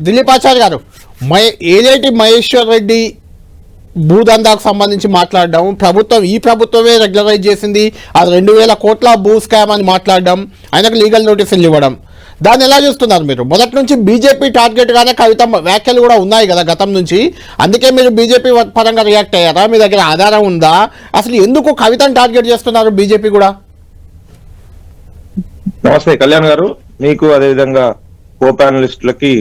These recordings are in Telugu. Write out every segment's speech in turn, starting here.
దిలీపాచారి గారు, ఏలేటి మహేశ్వర్ రెడ్డి భూదందాకు సంబంధించి మాట్లాడడం, ఈ ప్రభుత్వమే రెగ్యులరైజ్ చేసింది, అది 2000 కోట్ల భూ స్కామ్ అని మాట్లాడడం, ఆయనకు లీగల్ నోటీసులు ఇవ్వడం, దాన్ని ఎలా చూస్తున్నారు మీరు? మొదటి నుంచి బీజేపీ టార్గెట్గానే కవిత వ్యాఖ్యలు కూడా ఉన్నాయి కదా గతం నుంచి, అందుకే మీరు బీజేపీ పరంగా రియాక్ట్ అయ్యారా? మీ దగ్గర ఆధారం ఉందా? అసలు ఎందుకు కవితను టార్గెట్ చేస్తున్నారు బీజేపీ కూడా? నమస్తే కళ్యాణ్ గారు, మీకు అదేవిధంగా కో ప్యానలిస్టులకి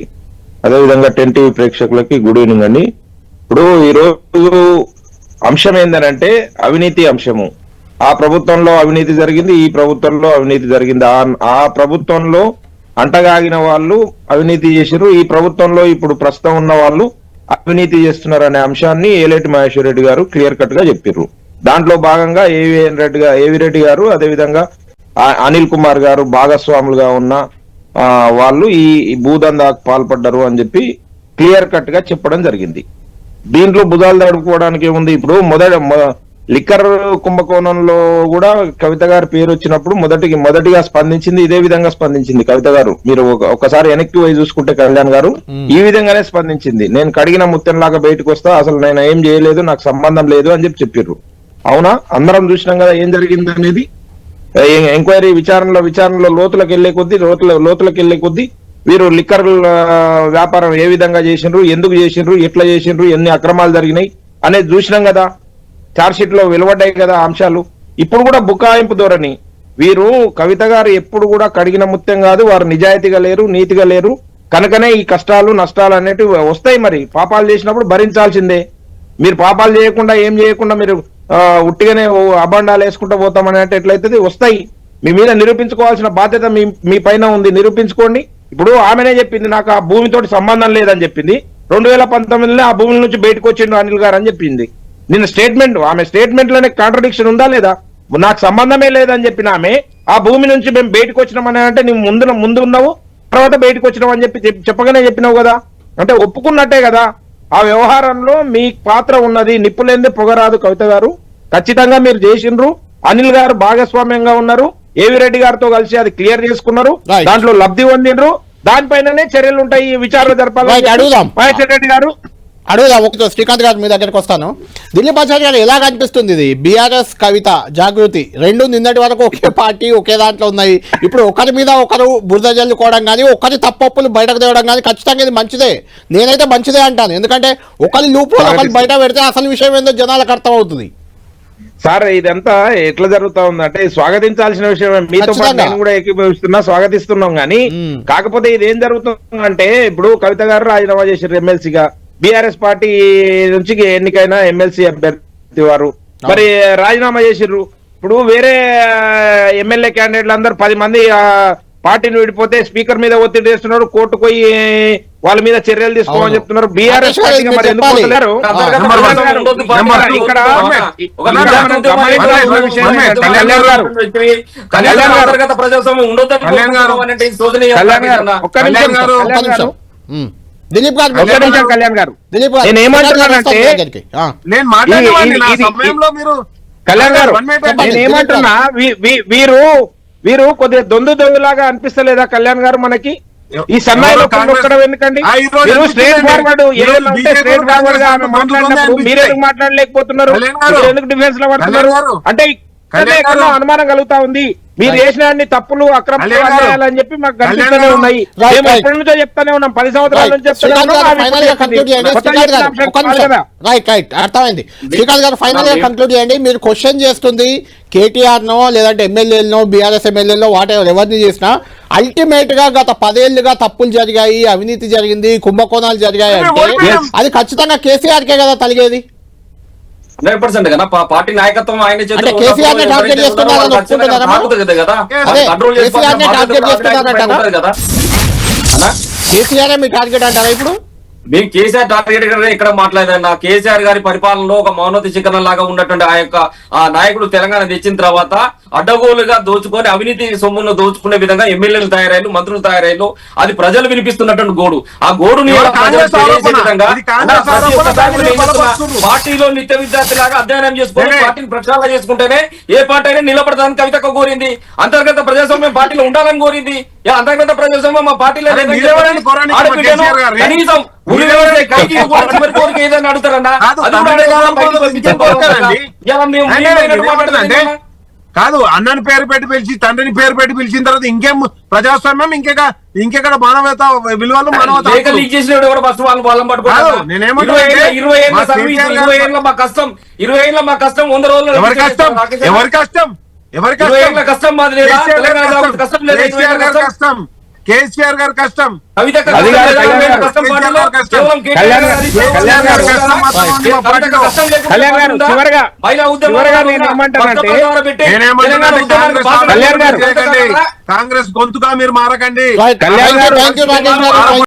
అదేవిధంగా 10 టీవీ ప్రేక్షకులకి గుడ్ ఈవినింగ్ అండి. ఇప్పుడు ఈరోజు అంశం ఏంటంటే అవినీతి అంశము. ఆ ప్రభుత్వంలో అవినీతి జరిగింది, ఈ ప్రభుత్వంలో అవినీతి జరిగింది. ఆ ప్రభుత్వంలో అంటగాగిన వాళ్ళు అవినీతి చేశారు, ఈ ప్రభుత్వంలో ఇప్పుడు ప్రస్తుతం ఉన్న వాళ్ళు అవినీతి చేస్తున్నారు అనే అంశాన్ని ఏలేటి మహేశ్వర్ రెడ్డి గారు క్లియర్ కట్ గా చెప్పారు. దాంట్లో భాగంగా ఏవి రెడ్డి గారు అదేవిధంగా అనిల్ కుమార్ గారు భాగస్వాములుగా ఉన్న వాళ్ళు ఈ భూదందాకు పాల్పడ్డారు అని చెప్పి క్లియర్ కట్ గా చెప్పడం జరిగింది. దీంట్లో భుజాలు తడుపుకోవడానికి ఏముంది? ఇప్పుడు లిక్కర్ కుంభకోణంలో కూడా కవిత గారి పేరు వచ్చినప్పుడు మొదటిగా స్పందించింది ఇదే విధంగా స్పందించింది కవిత గారు. మీరు ఒకసారి వెనక్కి పోయి చూసుకుంటే కళ్యాణ్ గారు ఈ విధంగానే స్పందించింది. నేను కడిగిన ముత్యంలాగా బయటకు వస్తా, అసలు నేను ఏం చేయలేదు, నాకు సంబంధం లేదు అని చెప్పారు. అవునా? అందరం చూసినాం కదా ఏం జరిగింది అనేది. ఎంక్వైరీ విచారణలో లోతులకు వెళ్లే కొద్దీ వీరు లిక్కర్ వ్యాపారం ఏ విధంగా చేసిండ్రు, ఎందుకు చేసిండ్రు, ఎట్లా చేసిండ్రు, ఎన్ని అక్రమాలు జరిగినాయి అనేది చూసినాం కదా. చార్జ్ షీట్ లో వెలువడ్డాయి కదా అంశాలు. ఇప్పుడు కూడా బుకాయింపు ధోరణి. వీరు కవిత గారు ఎప్పుడు కూడా కడిగిన ముత్యం కాదు, వారు నిజాయితీగా లేరు, నీతిగా లేరు. కనుకనే ఈ కష్టాలు నష్టాలు అనేటివి వస్తాయి. మరి పాపాలు చేసినప్పుడు భరించాల్సిందే. మీరు పాపాలు చేయకుండా ఏం చేయకుండా మీరు ఉట్టిగానే అబండాలు వేసుకుంటూ పోతామని అంటే ఎట్లయితే వస్తాయి. మీ మీద నిరూపించుకోవాల్సిన బాధ్యత మీ పైన ఉంది, నిరూపించుకోండి. ఇప్పుడు ఆమెనే చెప్పింది నాకు ఆ భూమితోటి సంబంధం లేదని చెప్పింది. 2019లో ఆ భూమి నుంచి బయటకు వచ్చిండు అనిల్ గారు అని చెప్పింది. నిన్న స్టేట్మెంట్, ఆమె స్టేట్మెంట్ లోనే కాంట్రడిక్షన్ ఉందా లేదా? నాకు సంబంధమే లేదని చెప్పిన ఆమె ఆ భూమి నుంచి మేము బయటకు వచ్చినామని అంటే నువ్వు ముందు ఉన్నావు, తర్వాత బయటకు వచ్చినావు అని చెప్పగానే చెప్పినావు కదా. అంటే ఒప్పుకున్నట్టే కదా. ఆ వ్యవహారంలో మీ పాత్ర ఉన్నది. నిప్పులేందే పొగరాదు కవిత గారు. ఖచ్చితంగా మీరు చేసిండ్రు. అనిల్ గారు భాగస్వామ్యంగా ఉన్నారు. ఏవి రెడ్డి గారితో కలిసి అది క్లియర్ చేసుకున్నారు. దాంట్లో లబ్ధి పొందిండ్రు. దానిపైననే చర్యలు ఉంటాయి, విచారణ జరపాలి. మహేశ్వర్ రెడ్డి గారు అడుగుదాం. ఒకటి శ్రీకాంత్ గారు మీ దగ్గరకు వస్తాను. దిలీపాచారి గారు ఎలా కనిపిస్తుంది ఇది? బీఆర్ఎస్ కవిత జాగృతి రెండు నిన్నటి వరకు ఒకే పార్టీ ఒకే దాంట్లో ఉన్నాయి. ఇప్పుడు ఒకరి మీద ఒకరు బురద జల్లుకోవడం కానీ ఒకరి తప్పప్పులు బయటకు తేవడం కానీ ఖచ్చితంగా ఇది మంచిదే. నేనైతే మంచిదే అంటాను. ఎందుకంటే ఒకరి లూపు ఒకరి బయట పెడితే అసలు విషయం ఏందో జనాలకు అర్థం అవుతుంది. సార్ ఇదంతా ఎట్లా జరుగుతా ఉందంటే స్వాగతించాల్సిన విషయం. మీతో పాటు నేను కూడా ఏకీభవిస్తున్నా, స్వాగతిస్తున్నాం. కానీ కాకపోతే ఇది ఏం జరుగుతుందంటే ఇప్పుడు కవిత గారు రాజీనామా చేశారు ఎమ్మెల్సీగా. బీఆర్ఎస్ పార్టీ నుంచి ఎన్నికైన ఎమ్మెల్సీ అభ్యర్థి వారు మరి రాజీనామా చేసిర్రు. ఇప్పుడు వేరే ఎమ్మెల్యే క్యాండిడేట్లు అందరు 10 మంది పార్టీని విడిపోతే స్పీకర్ మీద ఒత్తిడి చేస్తున్నారు, కోర్టు పోయి వాళ్ళ మీద చర్యలు తీసుకోమని చెప్తున్నారు. బీఆర్ఎస్ పార్టీగా మరి ఎందుకు పోతలేరు? దిలీప్ గారు కళ్యాణ్ గారు నేను ఏమంటున్నానంటే కళ్యాణ్ గారు నేను ఏమంటున్నా వీరు కొద్దిగా దొందులాగా అనిపిస్తలేదా కళ్యాణ్ గారు? మనకి ఈ సన్నాయిలో కొట్టడం ఎందుకండి? మీరు స్ట్రేట్ ఫార్వర్డ్ స్ట్రేట్ ఫార్వర్డ్ గా ఆమె మాట్లాడినప్పుడు మీరు ఎందుకు మాట్లాడలేకపోతున్నారు? ఎందుకు డిఫెన్స్ లో పడుతున్నారు? అంటే అనుమానం కలుగుతా ఉంది. మీరు చేసిన అన్ని తప్పులు అక్రమాలని చెప్పి మాకు కనిపిస్తూనే ఉన్నాయి. ఎప్పటి నుంచో చెప్తానే ఉన్నాం, 10 సంవత్సరాల నుంచి చెప్తానే అర్థమైంది. శ్రీకాంత్ గారు ఫైనల్ గా కంక్లూడ్ చేయండి. మీరు క్వశ్చన్ చేస్తుంది కేటీఆర్ నో లేదంటే ఎమ్మెల్యేలనో బీఆర్ఎస్ ఎమ్మెల్యేలో ఎవరిని చేసినా అల్టిమేట్ గా గత 10 ఏళ్లుగా తప్పులు జరిగాయి, అవినీతి జరిగింది, కుంభకోణాలు జరిగాయి అంటే అది ఖచ్చితంగా కేసీఆర్ కే కదా తలిగేది. 100% కదా. పార్టీ నాయకత్వం ఆయన కేసీఆర్ మీ టార్గెట్ అంటారా? ఇప్పుడు మేము కేసీఆర్ టార్గెట్ ఇక్కడ మాట్లాడదన్నా. కేసీఆర్ గారి పరిపాలనలో ఒక మౌనతి శిఖరం లాగా ఉన్నటువంటి ఆ నాయకుడు తెలంగాణ తెచ్చిన తర్వాత అడ్డగోలుగా దోచుకొని అవినీతి సొమ్మును దోచుకునే విధంగా ఎమ్మెల్యేలు తయారైలు, మంత్రులు తయారైలు. అది ప్రజలు వినిపిస్తున్నటువంటి గోడు. ఆ గోడుని పార్టీలో నిత్య విద్యార్థి లాగా అధ్యయనం చేసుకొని పార్టీని ప్రక్షాళన చేసుకుంటేనే ఏ పార్టీ అయినా నిలబడతానని కవితకు కోరింది. అంతర్గత ప్రజాస్వామ్యం పార్టీలో ఉండాలని కోరింది. అంతర్గత ప్రజాస్వామ్యం మా పార్టీలో అరే లేదని మీరెవరండి చెప్పి కోరానికి ఆడబిడ్డను కేసీఆర్ గారిని? కనీసం ఉరి వేసే ఖైదీ కూడా చివరి కోరిక ఏదని అడుగుతారన్నా? కాదు, అది కూడా తండ్రి అడగకుండా కాలం బయటికి పోదు, పంపించే ఇంకేం కొడతారండి? ఇలా మేము ఆయన మీరైనట్టు ఏమంటుందంటే, మాట్లాడుతున్నాం. కాదు అన్నని పేరు పెట్టి పిలిచి తండ్రిని పేరు పెట్టి పిలిచిన తర్వాత ఇంకేం ప్రజాస్వామ్యం ఇంకెక్కడ మానవత విలువలు మానవత లేఖ హక్కులు. లీక్ చేసిన కూడా ఫస్ట్ వాళ్ళని కాదు, పట్టుకోవాలి. నేనేమంటున్నా అంటే 20 ఏళ్ళ మా సర్వీస్, కేసీఆర్ 20 ఏళ్ళ మా కష్టం, 20 ఏళ్ళ మా కష్టం 100 రోజులు ఎవరి కష్టం రాకేష్ ఎవరి కష్టం ఎవరి 20 ఏళ్ళ కష్టం మాది లేదా? కేసీఆర్ గారి తెలంగాణ కష్టం. కష్టం లేదా? 20 ఏళ్ళ కేసీఆర్ గారి కష్టం. కష్టం కేసీఆర్ గారి కష్టం కవిత కష్టం అది కాదు, లేదా? కళ్యాణ్ గారు. కష్టం పార్టీలో కేసీఆర్ కష్టం. కేవలం కేటీఆర్ కళ్యాణ్ గారి గారు. కళ్యాణ్ గారు. కష్టం మాత్రం ఉంది మా కవిత పార్టీలో. కష్టం లేకుండా కళ్యాణ్ గారు, ఉందా? చివరగా మహిళా ఉద్యమం చివరగా నేను ఉందా? ఏమంటానంటే, భర్త ప్రధాన పెట్టి నేనేమంటున్నా తెలంగాణ అంటే ఉద్యమానికి కాంగ్రెస్ బాధ్యత కళ్యాణ్ గారు. చేయకండి. కాంగ్రెస్ గొంతుగా మీరు మారకండి. కళ్యాణ్ గారు, థాంక్యూ రాకేష్ గారు.